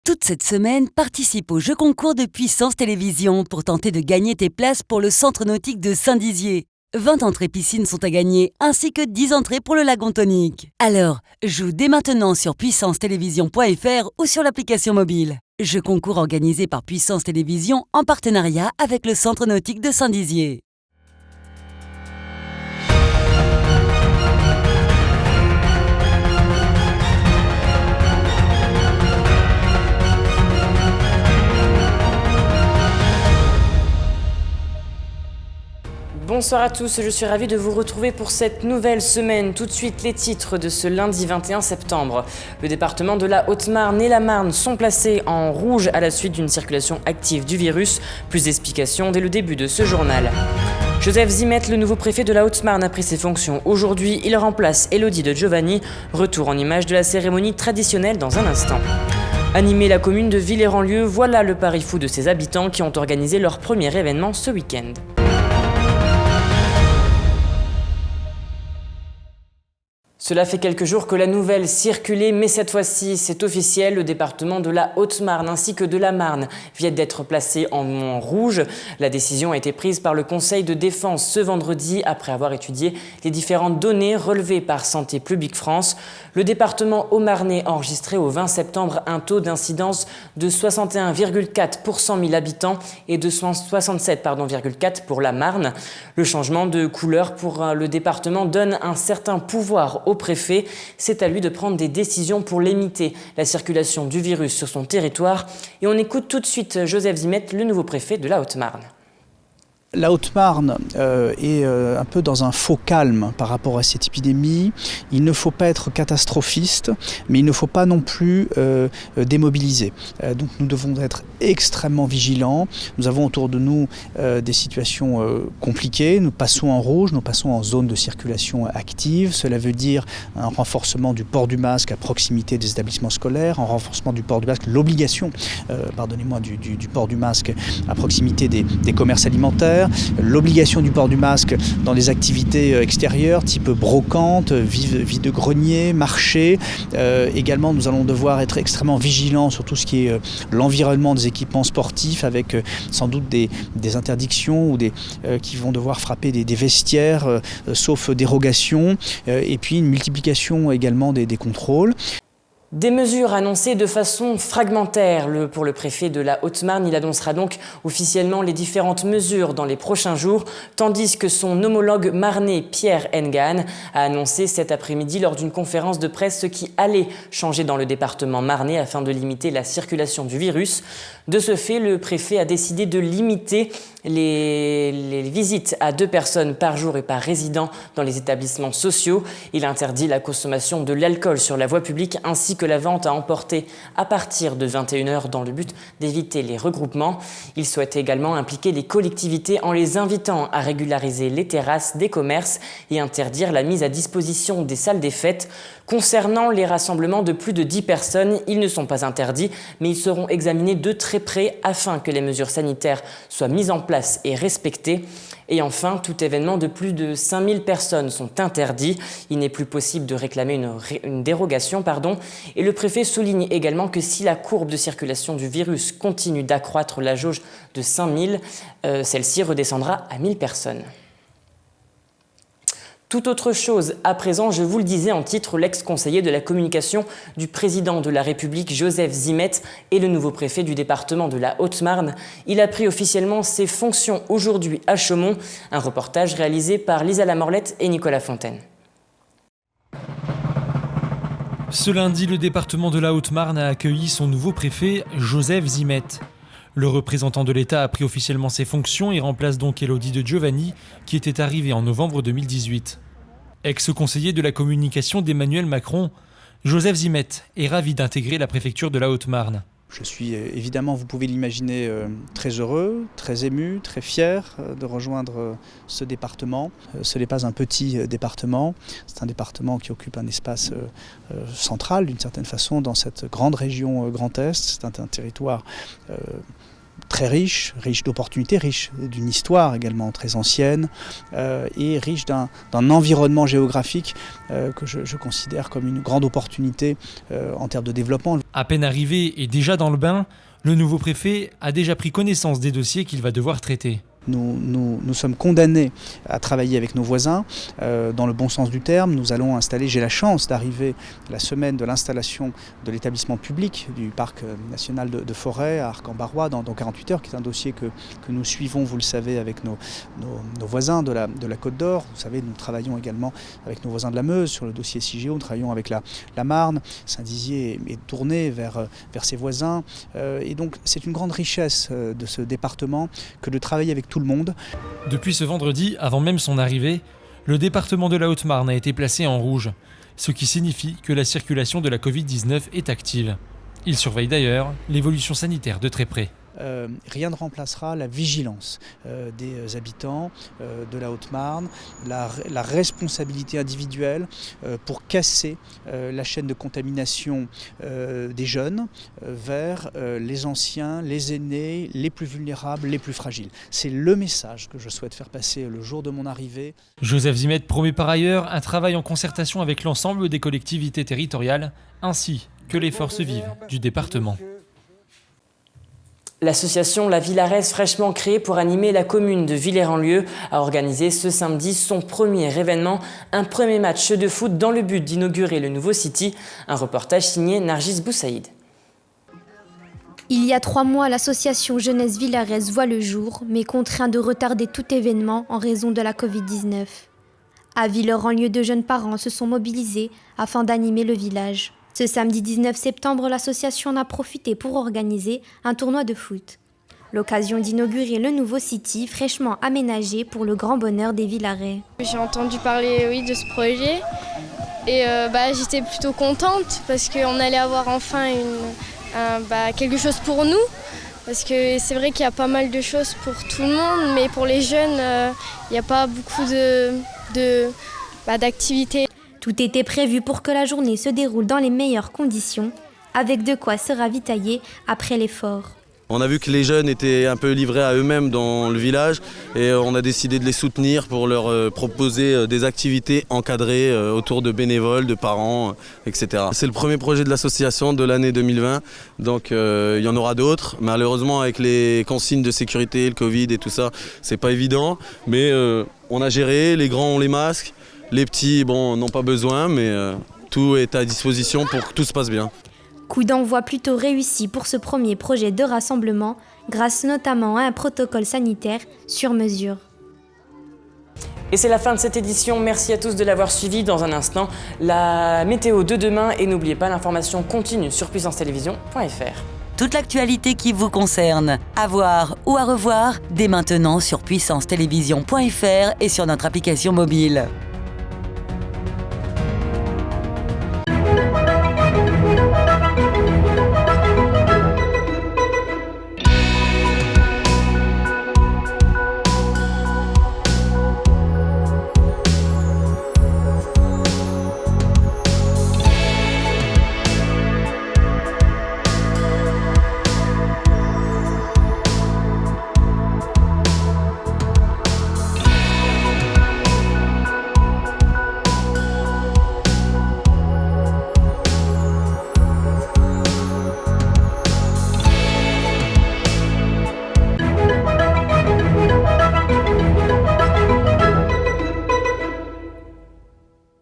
Toute cette semaine, participe au jeu concours de Puissance Télévisions pour tenter de gagner tes places pour le centre nautique de Saint-Dizier. 20 entrées piscines sont à gagner, ainsi que 10 entrées pour le lagon tonique. Alors, joue dès maintenant sur puissancetélévision.fr ou sur l'application mobile. Jeu concours organisé par Puissance Télévisions en partenariat avec le centre nautique de Saint-Dizier. Bonsoir à tous, je suis ravie de vous retrouver pour cette nouvelle semaine. Tout de suite, les titres de ce lundi 21 septembre. Le département de la Haute-Marne et la Marne sont placés en rouge à la suite d'une circulation active du virus. Plus d'explications dès le début de ce journal. Joseph Zimet, le nouveau préfet de la Haute-Marne, a pris ses fonctions. Aujourd'hui, il remplace Élodie de Giovanni. Retour en image de la cérémonie traditionnelle dans un instant. Animer la commune de Villers-en-Lieu, voilà le pari fou de ses habitants qui ont organisé leur premier événement ce week-end. Cela fait quelques jours que la nouvelle circulait, mais cette fois-ci, c'est officiel. Le département de la Haute-Marne ainsi que de la Marne viennent d'être placés en rouge. La décision a été prise par le Conseil de défense ce vendredi après avoir étudié les différentes données relevées par Santé publique France. Le département haut-marnais a enregistré au 20 septembre un taux d'incidence de 61,4 pour 100 000 habitants et de 67,4 pour la Marne. Le changement de couleur pour le département donne un certain pouvoir au préfet. C'est à lui de prendre des décisions pour limiter la circulation du virus sur son territoire. Et on écoute tout de suite Joseph Zimet, le nouveau préfet de la Haute-Marne. La Haute-Marne est un peu dans un faux calme par rapport à cette épidémie. Il ne faut pas être catastrophiste, mais il ne faut pas non plus démobiliser. Donc nous devons être extrêmement vigilants. Nous avons autour de nous des situations compliquées. Nous passons en rouge, nous passons en zone de circulation active. Cela veut dire un renforcement du port du masque à proximité des établissements scolaires, un renforcement du port du masque, l'obligation, du port du masque à proximité des commerces alimentaires, l'obligation du port du masque dans les activités extérieures, type brocante, vide-grenier, marché. Également, nous allons devoir être extrêmement vigilants sur tout ce qui est l'environnement des équipements sportifs, avec sans doute des interdictions ou qui vont devoir frapper des vestiaires, sauf dérogation, et puis une multiplication également des contrôles. Des mesures annoncées de façon fragmentaire. Pour le préfet de la Haute-Marne, il annoncera donc officiellement les différentes mesures dans les prochains jours, tandis que son homologue marnais Pierre Engan a annoncé cet après-midi lors d'une conférence de presse ce qui allait changer dans le département marnais afin de limiter la circulation du virus. De ce fait, le préfet a décidé de limiter les visites à 2 personnes par jour et par résident dans les établissements sociaux. Il interdit la consommation de l'alcool sur la voie publique ainsi que la vente à emporter à partir de 21h dans le but d'éviter les regroupements. Il souhaite également impliquer les collectivités en les invitant à régulariser les terrasses des commerces et interdire la mise à disposition des salles des fêtes. Concernant les rassemblements de plus de 10 personnes, ils ne sont pas interdits, mais ils seront examinés de très près afin que les mesures sanitaires soient mises en place et respectées. Et enfin, tout événement de plus de 5000 personnes sont interdits. Il n'est plus possible de réclamer une dérogation. Et le préfet souligne également que si la courbe de circulation du virus continue d'accroître la jauge de 5000, celle-ci redescendra à 1000 personnes. Tout autre chose, à présent, je vous le disais en titre, l'ex-conseiller de la communication du président de la République, Joseph Zimet, est le nouveau préfet du département de la Haute-Marne. Il a pris officiellement ses fonctions aujourd'hui à Chaumont. Un reportage réalisé par Lisa Lamorlette et Nicolas Fontaine. Ce lundi, le département de la Haute-Marne a accueilli son nouveau préfet, Joseph Zimet. Le représentant de l'État a pris officiellement ses fonctions et remplace donc Élodie de Giovanni, qui était arrivée en novembre 2018. Ex-conseiller de la communication d'Emmanuel Macron, Joseph Zimet est ravi d'intégrer la préfecture de la Haute-Marne. Je suis évidemment, vous pouvez l'imaginer, très heureux, très ému, très fier de rejoindre ce département. Ce n'est pas un petit département, c'est un département qui occupe un espace central d'une certaine façon dans cette grande région Grand Est. C'est un territoire très riche d'opportunités, riche d'une histoire également très ancienne et riche d'un environnement géographique que je considère comme une grande opportunité en termes de développement. À peine arrivé et déjà dans le bain, le nouveau préfet a déjà pris connaissance des dossiers qu'il va devoir traiter. Nous sommes condamnés à travailler avec nos voisins dans le bon sens du terme. Nous allons installer, j'ai la chance d'arriver la semaine de l'installation de l'établissement public du parc national de Forêt à Arc-en-Barrois dans 48 heures, qui est un dossier que nous suivons, vous le savez, avec nos voisins de la Côte d'Or. Vous savez, nous travaillons également avec nos voisins de la Meuse sur le dossier CIGEO, nous travaillons avec la Marne. Saint-Dizier est tourné vers ses voisins. Et donc c'est une grande richesse de ce département que de travailler avec tout le monde. Depuis ce vendredi, avant même son arrivée, le département de la Haute-Marne a été placé en rouge, ce qui signifie que la circulation de la Covid-19 est active. Il surveille d'ailleurs l'évolution sanitaire de très près. Rien ne remplacera la vigilance des habitants de la Haute-Marne, la responsabilité individuelle pour casser la chaîne de contamination des jeunes vers les anciens, les aînés, les plus vulnérables, les plus fragiles. C'est le message que je souhaite faire passer le jour de mon arrivée. Joseph Zimet promet par ailleurs un travail en concertation avec l'ensemble des collectivités territoriales ainsi que les forces vives du département. L'association La Villarèze, fraîchement créée pour animer la commune de Villers-en-Lieu, a organisé ce samedi son premier événement, un premier match de foot dans le but d'inaugurer le nouveau City. Un reportage signé Nargis Boussaïd. Il y a 3 mois, l'association Jeunesse Villarèze voit le jour, mais contraint de retarder tout événement en raison de la Covid-19. À Villers-en-Lieu, de jeunes parents se sont mobilisés afin d'animer le village. Ce samedi 19 septembre, l'association en a profité pour organiser un tournoi de foot. L'occasion d'inaugurer le nouveau City, fraîchement aménagé pour le grand bonheur des Villarais. J'ai entendu parler de ce projet et j'étais plutôt contente parce qu'on allait avoir enfin quelque chose pour nous. Parce que c'est vrai qu'il y a pas mal de choses pour tout le monde, mais pour les jeunes, il n'y a pas beaucoup d'activités. Tout était prévu pour que la journée se déroule dans les meilleures conditions, avec de quoi se ravitailler après l'effort. On a vu que les jeunes étaient un peu livrés à eux-mêmes dans le village et on a décidé de les soutenir pour leur proposer des activités encadrées autour de bénévoles, de parents, etc. C'est le premier projet de l'association de l'année 2020, donc il y en aura d'autres. Malheureusement, avec les consignes de sécurité, le Covid et tout ça, c'est pas évident, mais on a géré, les grands ont les masques. Les petits, n'ont pas besoin, mais tout est à disposition pour que tout se passe bien. Coup d'envoi plutôt réussi pour ce premier projet de rassemblement, grâce notamment à un protocole sanitaire sur mesure. Et c'est la fin de cette édition. Merci à tous de l'avoir suivi. Dans un instant, la météo de demain. Et n'oubliez pas, l'information continue sur puissancetélévision.fr. Toute l'actualité qui vous concerne, à voir ou à revoir, dès maintenant sur puissancetélévision.fr et sur notre application mobile.